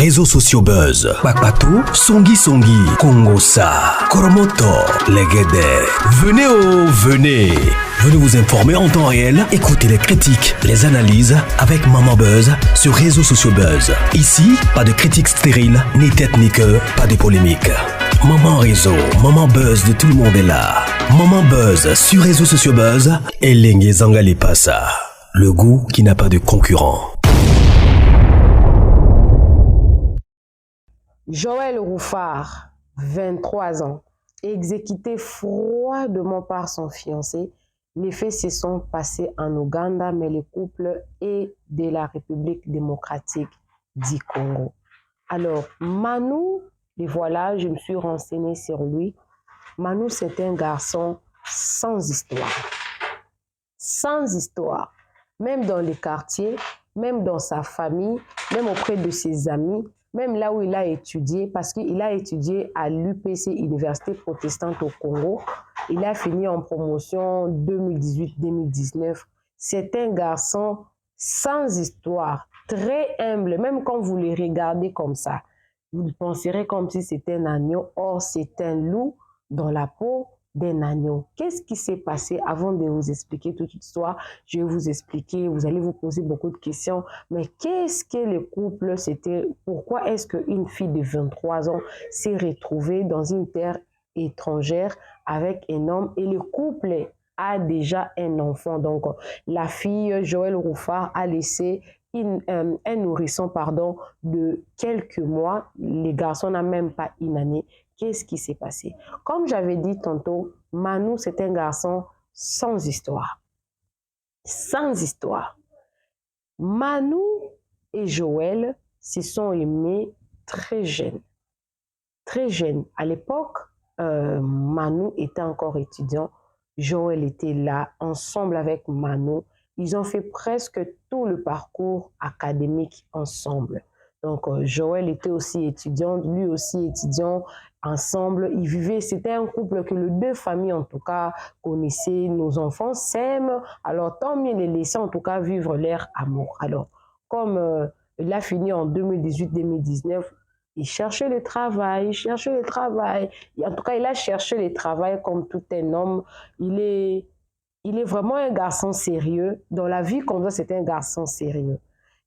réseaux sociaux buzz. Bakpatou, Songi Songi, Kongosa, Koromoto, Legede. Venez. Venez vous informer en temps réel. Écoutez les critiques, les analyses avec Maman Buzz sur réseaux sociaux buzz. Ici, pas de critiques stériles, ni tête ni queue, pas de polémique. Maman réseau, Maman Buzz de tout le monde est là. Maman Buzz sur réseaux sociaux buzz. Et Lengue Zangali Passa. Le goût qui n'a pas de concurrent. Joël Rouffard, 23 ans, exécuté froidement par son fiancé. Les faits se sont passés en Ouganda, mais le couple est de la République démocratique du Congo. Alors, Manu, et voilà, je me suis renseignée sur lui. Manu, c'est un garçon sans histoire. Sans histoire. Même dans les quartiers, même dans sa famille, même auprès de ses amis, même là où il a étudié, parce qu'il a étudié à l'UPC, Université protestante au Congo. Il a fini en promotion 2018-2019. C'est un garçon sans histoire, très humble. Même quand vous le regardez comme ça, vous penserez comme si c'était un agneau. Or, c'est un loup dans la peau d'un agneau. Qu'est-ce qui s'est passé? Avant de vous expliquer toute l'histoire, je vais vous expliquer, vous allez vous poser beaucoup de questions, mais qu'est-ce que le couple, c'était, pourquoi est-ce qu'une fille de 23 ans s'est retrouvée dans une terre étrangère avec un homme et le couple a déjà un enfant? Donc, la fille, Joël Rouffard, a laissé un nourrisson de quelques mois. Les garçons n'ont même pas une année. Qu'est-ce qui s'est passé? Comme j'avais dit tantôt, Manu, c'est un garçon sans histoire. Sans histoire. Manu et Joël se sont aimés très jeunes. Très jeunes. À l'époque, Manu était encore étudiant. Joël était là, ensemble avec Manu. Ils ont fait presque tout le parcours académique ensemble. Donc, Joël était aussi étudiant, lui aussi étudiant, ensemble. Ils vivaient, c'était un couple que les deux familles, en tout cas, connaissaient. Nos enfants s'aiment. Alors, tant mieux les laisser, en tout cas, vivre leur amour. Alors, comme il a fini en 2018-2019, il cherchait le travail, En tout cas, il a cherché le travail comme tout un homme. Il est vraiment un garçon sérieux. Dans la vie comme ça, c'est un garçon sérieux.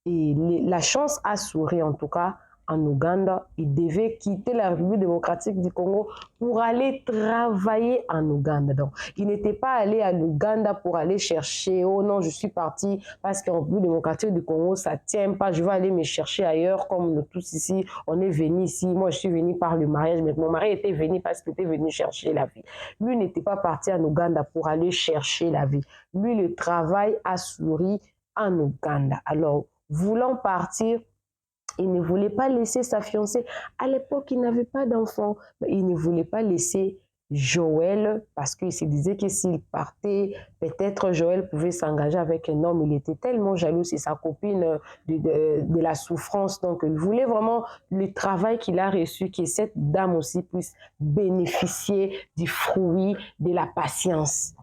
Et la chance a souri, en tout cas, en Ouganda. Il devait quitter la République démocratique du Congo pour aller travailler en Ouganda. Donc, il n'était pas allé à l'Ouganda pour aller chercher, oh non, je suis parti parce qu'en République démocratique du Congo, ça ne tient pas, je vais aller me chercher ailleurs, comme nous tous ici, on est venu ici. Moi, je suis venu par le mariage, mais mon mari était venu parce qu'il était venu chercher la vie. Lui n'était pas parti en Ouganda pour aller chercher la vie. Lui, le travail a souri en Ouganda. Alors, voulant partir, il ne voulait pas laisser sa fiancée. À l'époque, il n'avait pas d'enfant. Il ne voulait pas laisser Joël parce qu'il se disait que s'il partait, peut-être Joël pouvait s'engager avec un homme. Il était tellement jaloux, c'est sa copine de la souffrance. Donc, il voulait vraiment le travail qu'il a reçu, que cette dame aussi puisse bénéficier du fruit de la patience.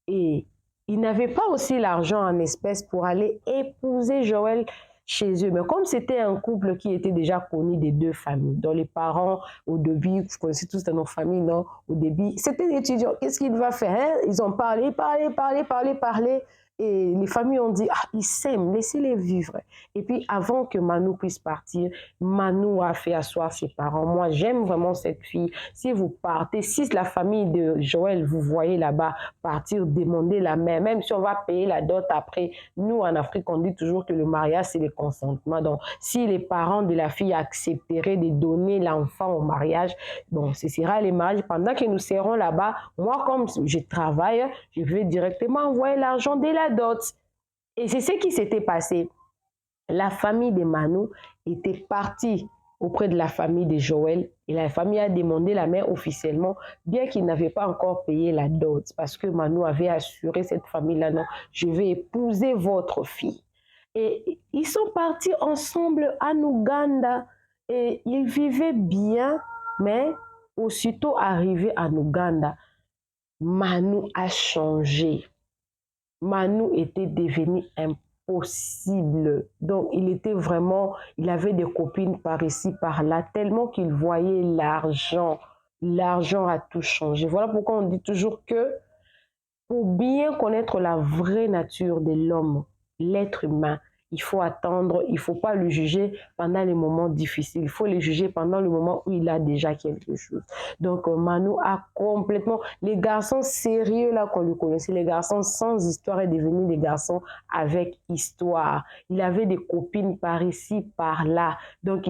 Et il n'avait pas aussi l'argent en espèces pour aller épouser Joël chez eux. Mais comme c'était un couple qui était déjà connu des deux familles, dont les parents, au début, vous connaissez tous dans nos familles, non? Au début, c'était des étudiants. Qu'est-ce qu'il va faire? Hein? Ils ont parlé. Et les familles ont dit, ah, ils s'aiment, laissez-les vivre. Et puis, avant que Manu puisse partir, Manu a fait asseoir ses parents. Moi, j'aime vraiment cette fille. Si vous partez, si la famille de Joël, vous voyez là-bas partir, demander la main, même si on va payer la dot après, nous, en Afrique, on dit toujours que le mariage, c'est le consentement. Donc, si les parents de la fille accepteraient de donner l'enfant au mariage, bon, ce sera le mariage. Pendant que nous serons là-bas, moi, comme je travaille, je vais directement envoyer l'argent de la dot. Et c'est ce qui s'était passé. La famille de Manu était partie auprès de la famille de Joël et la famille a demandé la main officiellement, bien qu'il n'avait pas encore payé la dot, parce que Manu avait assuré cette famille-là, non, je vais épouser votre fille. Et ils sont partis ensemble en Ouganda et ils vivaient bien, mais aussitôt arrivé en Ouganda, Manu a changé. Manu était devenu un possible. Donc, il avait des copines par ici, par là, tellement qu'il voyait l'argent. L'argent a tout changé. Voilà pourquoi on dit toujours que pour bien connaître la vraie nature de l'homme, l'être humain, il faut attendre, il ne faut pas le juger pendant les moments difficiles, il faut le juger pendant le moment où il a déjà quelque chose. Donc Manu a complètement, les garçons sérieux là qu'on le connaissait, les garçons sans histoire est devenu des garçons avec histoire. Il avait des copines par ici, par là. Donc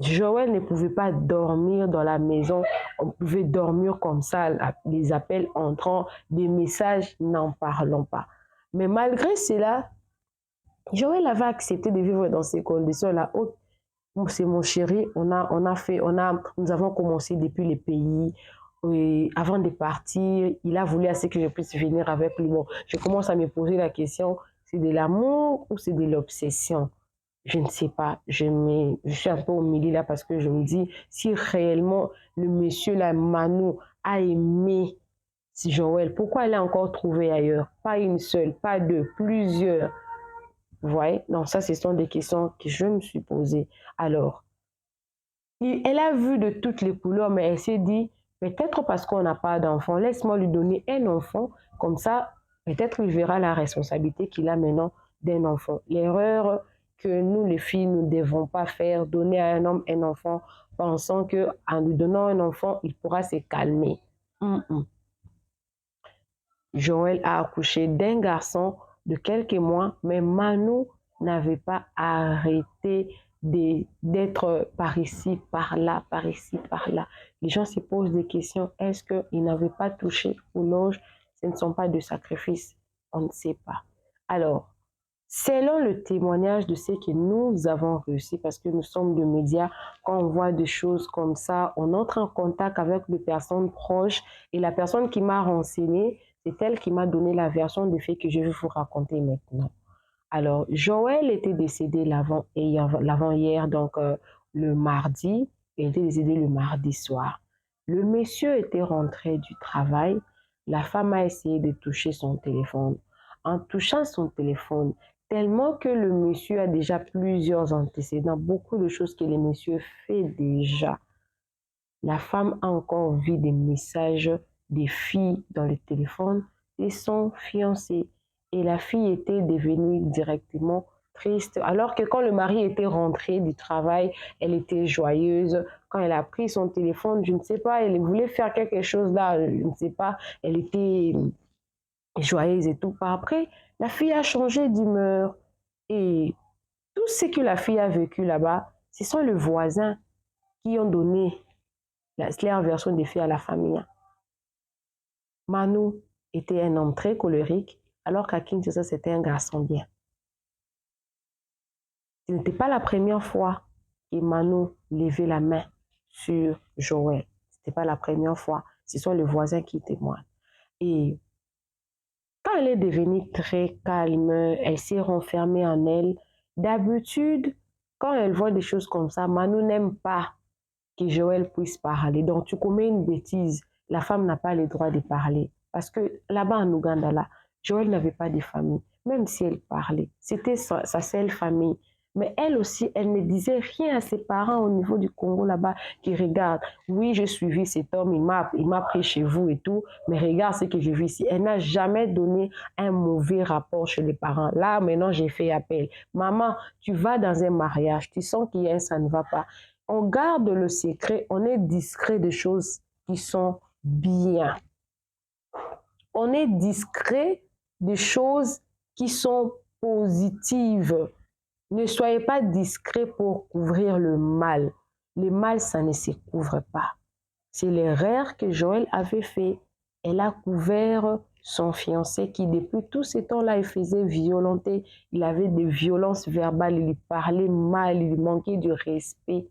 Joël ne pouvait pas dormir dans la maison, on pouvait dormir comme ça, les appels entrant, des messages, n'en parlons pas. Mais malgré cela, Joël avait accepté de vivre dans ces conditions-là. Oh, c'est mon chéri, nous avons commencé depuis les pays. Et avant de partir, il a voulu assez que je puisse venir avec lui. Bon, je commence à me poser la question, c'est de l'amour ou c'est de l'obsession? Je ne sais pas, je suis un peu au milieu là parce que je me dis, si réellement le monsieur là, Manu, a aimé Joël, pourquoi elle a encore trouvé ailleurs? Pas une seule, pas deux, plusieurs. Vous voyez? Donc ça, ce sont des questions que je me suis posées. Alors, elle a vu de toutes les couleurs, mais elle s'est dit, peut-être parce qu'on n'a pas d'enfant, laisse-moi lui donner un enfant, comme ça, peut-être il verra la responsabilité qu'il a maintenant d'un enfant. L'erreur que nous, les filles, nous ne devons pas faire, donner à un homme un enfant, pensant qu'en lui donnant un enfant, il pourra se calmer. Joël a accouché d'un garçon de quelques mois, mais Manu n'avait pas arrêté d'être par ici, par là, par ici, par là. Les gens se posent des questions. Est-ce qu'il n'avait pas touché aux loges? Ce ne sont pas de sacrifices. On ne sait pas. Alors, selon le témoignage de ce que nous avons réussi, parce que nous sommes des médias, quand on voit des choses comme ça, on entre en contact avec des personnes proches et la personne qui m'a renseigné, c'est elle qui m'a donné la version des faits que je vais vous raconter maintenant. Alors, Joël était décédé l'avant-hier, donc le mardi. Il était décédé le mardi soir. Le monsieur était rentré du travail. La femme a essayé de toucher son téléphone. En touchant son téléphone, tellement que le monsieur a déjà plusieurs antécédents, beaucoup de choses que le monsieur fait déjà. La femme a encore vu des messages des filles dans le téléphone de son fiancé. Et la fille était devenue directement triste. Alors que quand le mari était rentré du travail, elle était joyeuse. Quand elle a pris son téléphone, je ne sais pas, elle voulait faire quelque chose là, je ne sais pas, elle était joyeuse et tout. Par après, la fille a changé d'humeur. Et tout ce que la fille a vécu là-bas, ce sont les voisins qui ont donné leur version des faits à la famille. Manu était un homme très colérique, alors qu'à Kinshasa, c'était un garçon bien. Ce n'était pas la première fois que Manu levait la main sur Joël. Ce n'était pas la première fois. Ce sont les voisins qui témoignent. Et quand elle est devenue très calme, elle s'est renfermée en elle. D'habitude, quand elle voit des choses comme ça, Manu n'aime pas que Joël puisse parler. Donc, tu commets une bêtise, la femme n'a pas le droit de parler. Parce que là-bas en Ouganda, là, Joël n'avait pas de famille. Même si elle parlait, c'était sa seule famille. Mais elle aussi, elle ne disait rien à ses parents au niveau du Congo là-bas qui regardent. Oui, j'ai suivi cet homme, il m'a pris chez vous et tout, mais regarde ce que je vis ici. Elle n'a jamais donné un mauvais rapport chez les parents. Là, maintenant, j'ai fait appel. Maman, tu vas dans un mariage, tu sens qu'il y a un ça ne va pas. On garde le secret, on est discret des choses qui sont bien. On est discret des choses qui sont positives. Ne soyez pas discret pour couvrir le mal. Le mal, ça ne se couvre pas. C'est l'erreur que Joël avait fait. Elle a couvert son fiancé qui, depuis tout ce temps-là, il faisait violenter. Il avait des violences verbales, il lui parlait mal, il lui manquait du respect.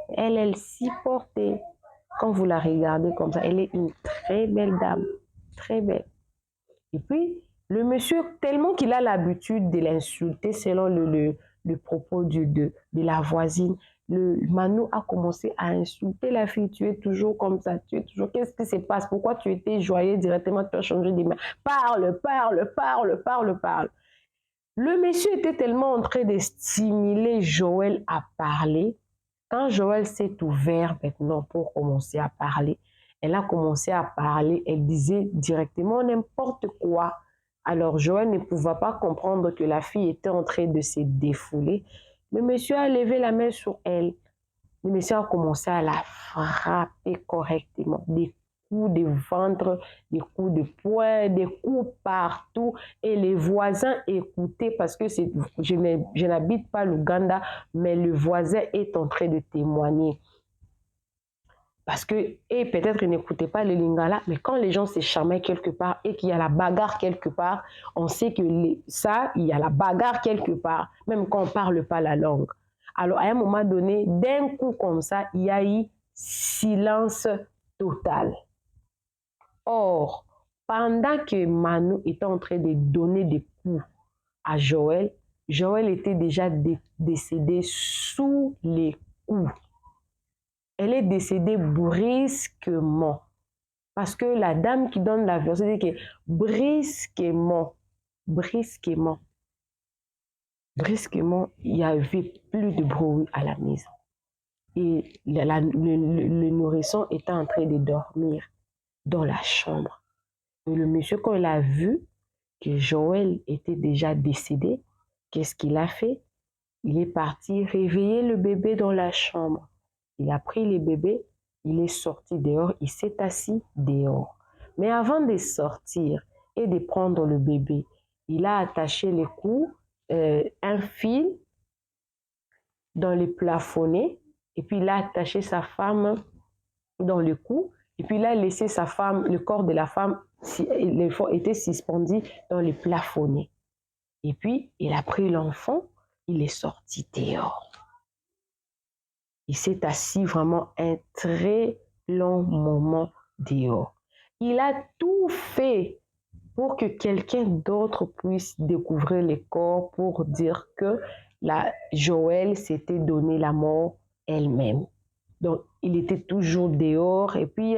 Elle s'y portait. Quand vous la regardez comme ça, elle est une très belle dame. Très belle. Et puis, le monsieur, tellement qu'il a l'habitude de l'insulter selon le propos de la voisine, Manu a commencé à insulter la fille. Tu es toujours comme ça, tu es toujours... Qu'est-ce qui se passe? Pourquoi tu étais joyeux directement, tu as changé de main? Parle, parle, parle, parle, parle. Le monsieur était tellement en train de stimuler Joël à parler. Quand Joël s'est ouvert maintenant pour commencer à parler, elle a commencé à parler, elle disait directement n'importe quoi. Alors Joël ne pouvait pas comprendre que la fille était en train de se défouler. Le monsieur a levé la main sur elle. Le monsieur a commencé à la frapper correctement. Des coups de ventre, des coups de poing, des coups partout. Et les voisins écoutaient parce que je n'habite pas l'Ouganda, mais le voisin est en train de témoigner. Parce que, et peut-être ils n'écoutaient pas le lingala, mais quand les gens se chamaient quelque part et qu'il y a la bagarre quelque part, on sait que il y a la bagarre quelque part, même quand on ne parle pas la langue. Alors, à un moment donné, d'un coup comme ça, il y a eu silence total. Or, pendant que Manu était en train de donner des coups à Joël, Joël était déjà décédé sous les coups. Elle est décédée brusquement. Parce que la dame qui donne la version dit que brusquement, il n'y avait plus de bruit à la maison. Et le nourrisson était en train de dormir dans la chambre. Et le monsieur, quand il a vu que Joël était déjà décédé, qu'est-ce qu'il a fait? Il est parti réveiller le bébé dans la chambre. Il a pris le bébé, il est sorti dehors, il s'est assis dehors. Mais avant de sortir et de prendre le bébé, il a attaché les coups, un fil dans le plafonnet, et puis il a attaché sa femme dans le cou, et puis il a laissé sa femme, le corps de la femme était suspendu dans le plafonnet. Et puis il a pris l'enfant, il est sorti dehors. Il s'est assis vraiment un très long moment dehors. Il a tout fait pour que quelqu'un d'autre puisse découvrir le corps pour dire que Joël s'était donné la mort elle-même. Donc, il était toujours dehors et puis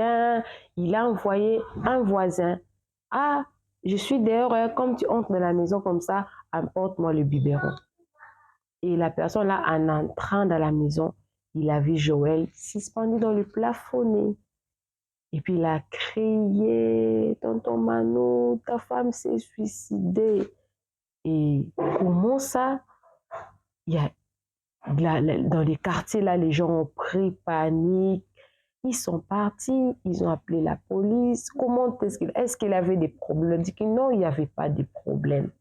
il a envoyé un voisin. « Ah, je suis dehors, comme tu entres dans la maison comme ça, apporte-moi le biberon. » Et la personne là, en entrant dans la maison, il a vu Joël suspendu dans le plafonnet. Et puis il a crié, « Tonton Manu, ta femme s'est suicidée. » Et comment ça? Il y a, dans les quartiers là, les gens ont pris panique. Ils sont partis, ils ont appelé la police. Comment est-ce qu'il avait des problèmes? Il a dit que non, il n'y avait pas de problème.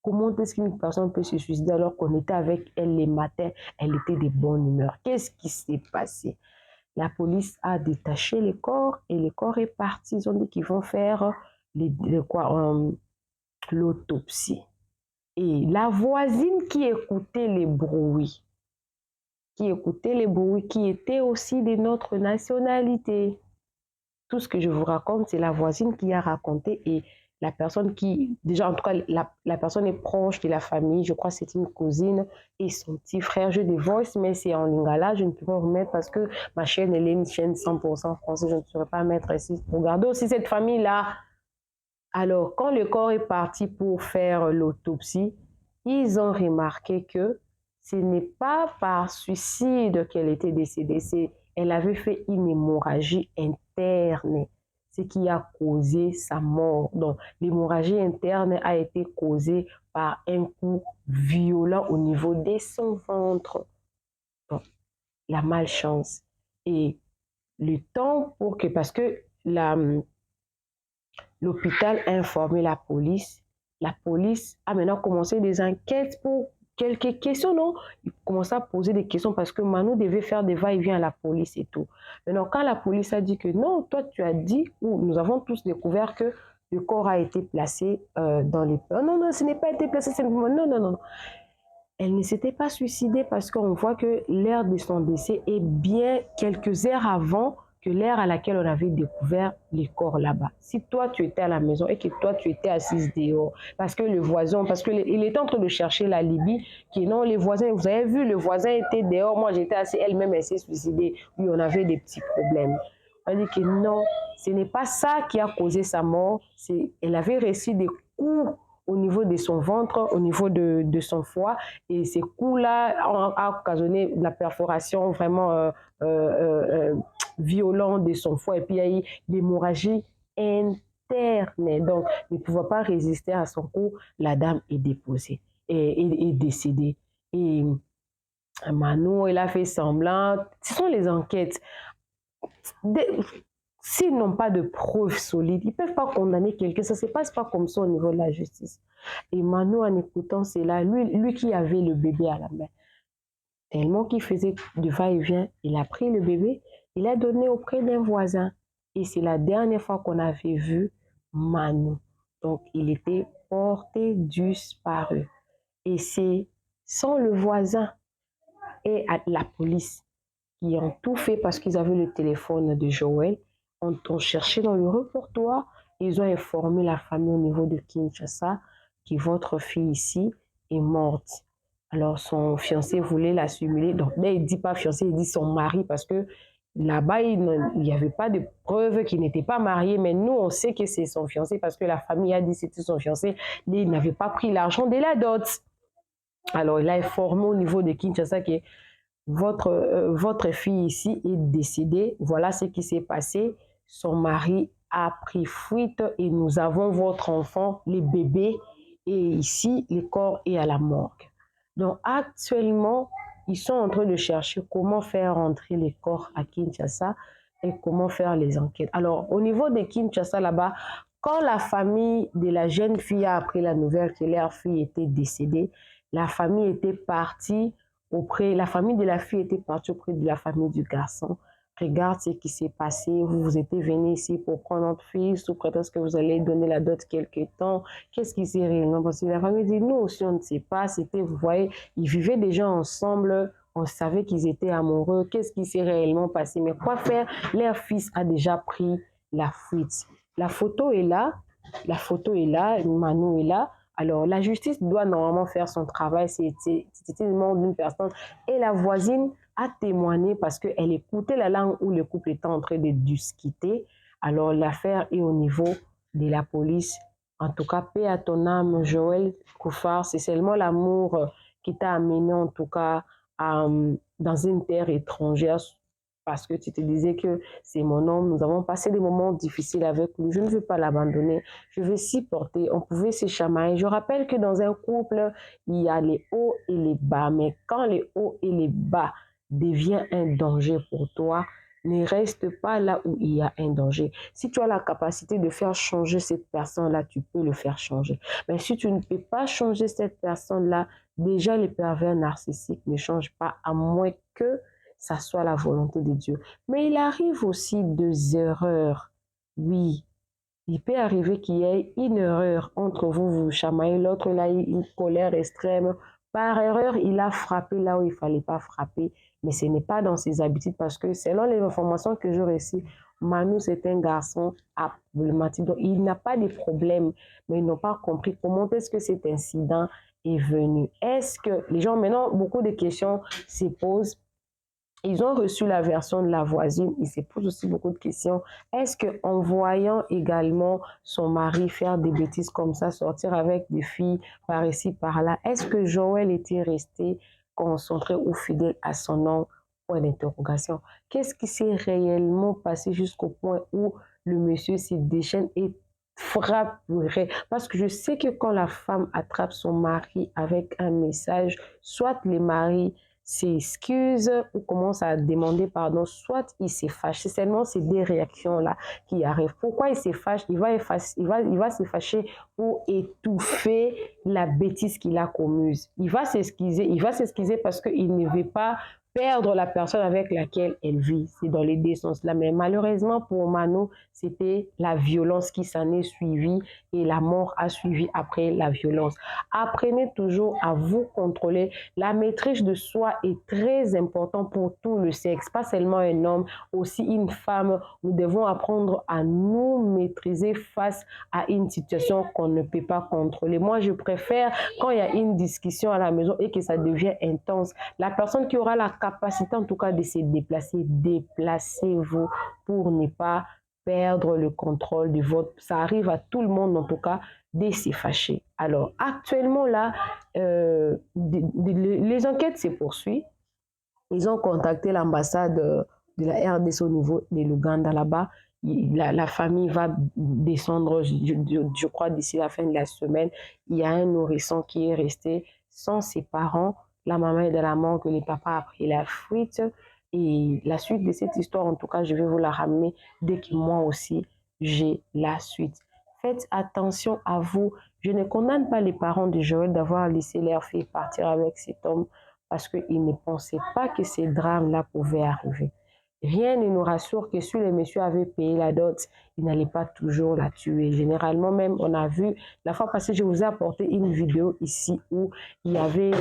Comment est-ce qu'une personne peut se suicider alors qu'on était avec elle les matins, elle était de bonne humeur? Qu'est-ce qui s'est passé? La police a détaché les corps et le corps est parti. Ils ont dit qu'ils vont faire l'autopsie. Et la voisine qui écoutait les bruits, qui était aussi de notre nationalité. Tout ce que je vous raconte, c'est la voisine qui a raconté et la personne qui, déjà en tout cas, la personne est proche de la famille, je crois que c'est une cousine et son petit frère. Je divorce, mais c'est en lingala, je ne peux pas vous mettre parce que ma chaîne, elle est une chaîne 100% française, je ne saurais pas mettre ici. Regardez aussi cette famille-là. Alors, quand le corps est parti pour faire l'autopsie, ils ont remarqué que ce n'est pas par suicide qu'elle était décédée, elle avait fait une hémorragie interne, ce qui a causé sa mort. Donc, l'hémorragie interne a été causée par un coup violent au niveau de son ventre. Donc, la malchance. Et le temps pour que, parce que l'hôpital a informé la police a maintenant commencé des enquêtes pour quelques questions, non? Il commençait à poser des questions parce que Manu devait faire des va-et-vient à la police et tout. Maintenant, quand la police a dit que non, toi tu as dit, ou nous avons tous découvert que le corps a été placé dans les... Non, non, ce n'est pas été placé, non. Elle ne s'était pas suicidée parce qu'on voit que l'heure de son décès est bien quelques heures avant que l'heure à laquelle on avait découvert les corps là-bas. Si toi, tu étais à la maison et que toi, tu étais assise dehors, parce que le voisin, parce qu'il était en train de chercher la Libye, qui non, les voisins, vous avez vu, le voisin était dehors, moi j'étais assise, elle-même, elle s'est suicidée, oui, on avait des petits problèmes. On dit que non, ce n'est pas ça qui a causé sa mort, elle avait reçu des coups au niveau de son ventre, au niveau de son foie. Et ces coups-là ont occasionné la perforation vraiment violente de son foie. Et puis, il y a eu l'hémorragie interne. Donc, ne pouvant pas résister à son coup, la dame est déposée et décédée. Et Manu, elle a fait semblant. Ce sont les enquêtes. S'ils n'ont pas de preuves solides, ils ne peuvent pas condamner quelqu'un. Ça ne se passe pas comme ça au niveau de la justice. Et Manu, en écoutant cela, lui qui avait le bébé à la main, tellement qu'il faisait du va-et-vient, il a pris le bébé, il l'a donné auprès d'un voisin. Et c'est la dernière fois qu'on avait vu Manu. Donc, il était porté disparu. Et c'est sans le voisin et la police qui ont tout fait parce qu'ils avaient le téléphone de Joël, ont cherché dans le reportoire, ils ont informé la famille au niveau de Kinshasa que votre fille ici est morte. Alors son fiancé voulait la simuler, donc là il ne dit pas fiancé, il dit son mari parce que là-bas il n'y avait pas de preuve qu'il n'était pas marié, mais nous on sait que c'est son fiancé parce que la famille a dit que c'était son fiancé, il n'avait pas pris l'argent de la dot. Alors il a informé au niveau de Kinshasa que votre fille ici est décédée, voilà ce qui s'est passé, son mari a pris fuite et nous avons votre enfant, les bébés, et ici, le corps est à la morgue. Donc actuellement, ils sont en train de chercher comment faire entrer les corps à Kinshasa et comment faire les enquêtes. Alors, au niveau de Kinshasa, là-bas, quand la famille de la jeune fille a appris la nouvelle que leur fille était décédée, la famille était partie la famille de la fille était partie auprès de la famille du garçon. Regarde ce qui s'est passé. Vous étiez venus ici pour prendre notre fille sous prétexte que vous allez donner la dot quelque temps. Qu'est-ce qui s'est réellement passé? La famille dit, nous aussi, on ne sait pas. C'était, vous voyez, ils vivaient déjà ensemble. On savait qu'ils étaient amoureux. Qu'est-ce qui s'est réellement passé? Mais quoi faire? Leur fils a déjà pris la fuite. La photo est là. La photo est là. Manu est là. Alors, la justice doit normalement faire son travail. C'était le nom d'une personne. Et la voisine a témoigné parce qu'elle écoutait la langue où le couple était en train de discuter. Alors, l'affaire est au niveau de la police. En tout cas, paix à ton âme, Joël Koufar. C'est seulement l'amour qui t'a amené, en tout cas, dans une terre étrangère. Parce que tu te disais que c'est mon homme, nous avons passé des moments difficiles avec lui, je ne veux pas l'abandonner, je veux s'y porter, on pouvait se chamailler. Je rappelle que dans un couple, il y a les hauts et les bas, mais quand les hauts et les bas deviennent un danger pour toi, ne reste pas là où il y a un danger. Si tu as la capacité de faire changer cette personne-là, tu peux le faire changer. Mais si tu ne peux pas changer cette personne-là, déjà les pervers narcissiques ne changent pas, à moins que ça soit la volonté de Dieu. Mais il arrive aussi des erreurs. Oui, il peut arriver qu'il y ait une erreur entre vous, vous chamaillez, l'autre là, une colère extrême. Par erreur, il a frappé là où il ne fallait pas frapper, mais ce n'est pas dans ses habitudes parce que selon les informations que j'ai reçues, Manu, c'est un garçon problématique. Donc, il n'a pas de problème, mais ils n'ont pas compris comment est-ce que cet incident est venu. Est-ce que les gens, maintenant, beaucoup de questions se posent. Ils ont reçu la version de la voisine, ils se posent aussi beaucoup de questions. Est-ce qu'en voyant également son mari faire des bêtises comme ça, sortir avec des filles par ici, par là, est-ce que Joël était resté concentré ou fidèle à son nom? Point d'interrogation. Qu'est-ce qui s'est réellement passé jusqu'au point où le monsieur se déchaîne et frapperait? Parce que je sais que quand la femme attrape son mari avec un message, soit les maris s'excuse ou commence à demander pardon, soit il se fâche. C'est seulement ces deux réactions-là qui arrivent. Pourquoi il se fâche? Il va se fâcher pour étouffer la bêtise qu'il a commise. Il va s'excuser parce qu'il ne veut pas perdre la personne avec laquelle elle vit. C'est dans les deux sens-là. Mais malheureusement pour Manu, c'était la violence qui s'en est suivie et la mort a suivi après la violence. Apprenez toujours à vous contrôler. La maîtrise de soi est très importante pour tout le sexe, pas seulement un homme, aussi une femme. Nous devons apprendre à nous maîtriser face à une situation qu'on ne peut pas contrôler. Moi, je préfère quand il y a une discussion à la maison et que ça devient intense. La personne qui aura la capacité en tout cas de se déplacer, déplacez-vous pour ne pas perdre le contrôle du vote. Ça arrive à tout le monde, en tout cas, de se fâcher. Alors, actuellement, là, les enquêtes se poursuivent. Ils ont contacté l'ambassade de la RDC au niveau de l'Ouganda là-bas. La famille va descendre, je crois, d'ici la fin de la semaine. Il y a un nourrisson qui est resté sans ses parents. La maman est de la mort, que le papa a pris la fuite. Et la suite de cette histoire, en tout cas, je vais vous la ramener dès que moi aussi, j'ai la suite. Faites attention à vous. Je ne condamne pas les parents de Joël d'avoir laissé leur fille partir avec cet homme parce qu'ils ne pensaient pas que ces drames-là pouvaient arriver. Rien ne nous rassure que si le monsieur avait payé la dot, il n'allait pas toujours la tuer. Généralement, même, on a vu, la fois passée, je vous ai apporté une vidéo ici où il y avait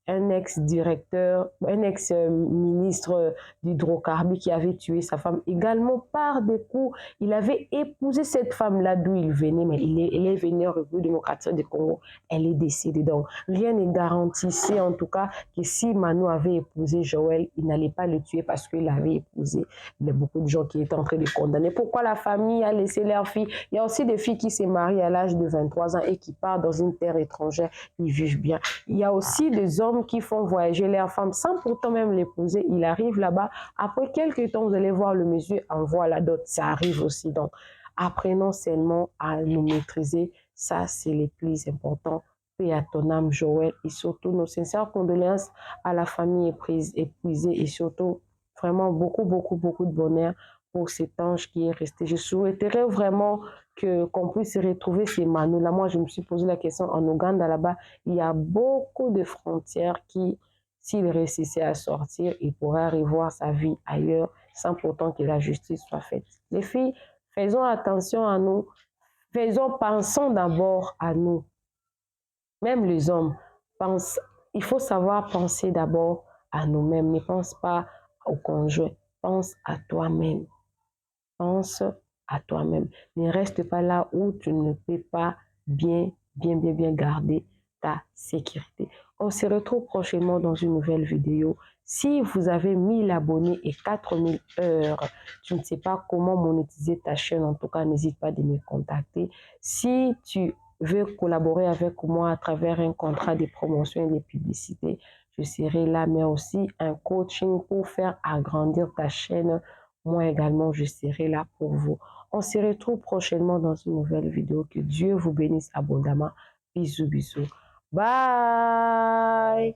un ex-directeur, un ex-ministre d'hydrocarbures qui avait tué sa femme également par des coups. Il avait épousé cette femme-là d'où il venait, mais elle est venue en République démocratique du Congo. Elle est décédée. Donc, rien ne garantissait en tout cas que si Manu avait épousé Joël, il n'allait pas le tuer parce qu'il avait épousé. Il y a beaucoup de gens qui étaient en train de condamner. Pourquoi la famille a laissé leur fille? Il y a aussi des filles qui se marient à l'âge de 23 ans et qui partent dans une terre étrangère. Ils vivent bien. Il y a aussi des hommes qui font voyager leurs femmes sans pourtant même l'épouser. Il arrive là-bas. Après quelques temps, vous allez voir le monsieur envoie la dot. Ça arrive aussi. Donc, apprenons seulement à nous maîtriser. Ça, c'est le plus important. Paix à ton âme, Joël. Et surtout, nos sincères condoléances à la famille épuisée. Et surtout, vraiment beaucoup de bonheur pour cet ange qui est resté. Je souhaiterais vraiment qu'on puisse retrouver ces Manu. Là, moi, je me suis posé la question en Ouganda, là-bas, il y a beaucoup de frontières qui, s'il réussissait à sortir, il pourrait revoir sa vie ailleurs sans pourtant que la justice soit faite. Les filles, faisons attention à nous. Pensons d'abord à nous. Même les hommes, il faut savoir penser d'abord à nous-mêmes. Ne pense pas au conjoint. Pense à toi-même. Pense à toi-même. Ne reste pas là où tu ne peux pas bien garder ta sécurité. On se retrouve prochainement dans une nouvelle vidéo. Si vous avez 1000 abonnés et 4000 heures, je ne sais pas comment monétiser ta chaîne. En tout cas, n'hésite pas de me contacter. Si tu veux collaborer avec moi à travers un contrat de promotion et de publicité, je serai là, mais aussi un coaching pour faire agrandir ta chaîne. Moi également, je serai là pour vous. On se retrouve prochainement dans une nouvelle vidéo. Que Dieu vous bénisse abondamment. Bisous, bisous. Bye!